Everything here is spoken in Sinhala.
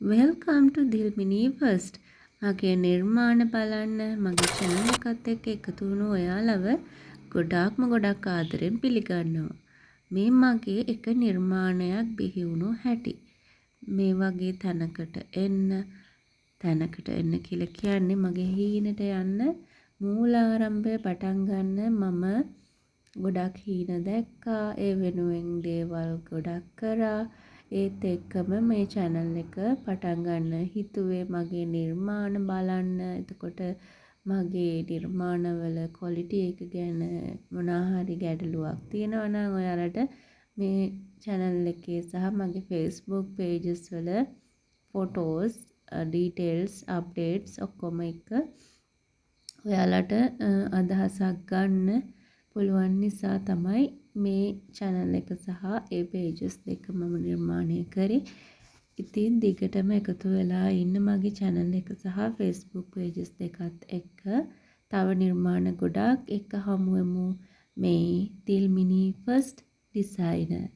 Welcome to Dilmini First. මගේ නිර්මාණ බලන්න මගේ channel එකත් එක්ක එකතු වුණු ඔයාලව ගොඩක් ආදරෙන් පිළිගන්නවා. මේ මගේ එක නිර්මාණයක් බිහි වුණු හැටි. මේ වගේ තැනකට එන්න කියලා කියන්නේ මගේ හීනට යන්න මූලාරම්භය පටන් ගන්න මම ගොඩක් හීන දැක්කා. ඒ වෙනුවෙන් දේවල් ගොඩක් කරා. ඒත් එක්කම මේ channel එක පටන් ගන්න හිතුවේ මගේ නිර්මාණ බලන්න. එතකොට මගේ නිර්මාණවල quality එක ගැන මොනවා හරි ගැටලුවක් තියෙනවා නම් ඔයාලට මේ channel එකේ සහ මගේ Facebook pages වල photos, details, updates ඔක්කොම එක ඔයාලට අදහසක් ගන්න පුළුවන් නිසා තමයි මේ channel එක සහ ඒ pages දෙක මම නිර්මාණය කරේ. ඉතින් දිගටම එකතු වෙලා ඉන්න මගේ channel එක සහ Facebook pages දෙකත් එක්ක තව නිර්මාණ ගොඩක් එක්ක හමු වෙමු මේ Dilmini First Designer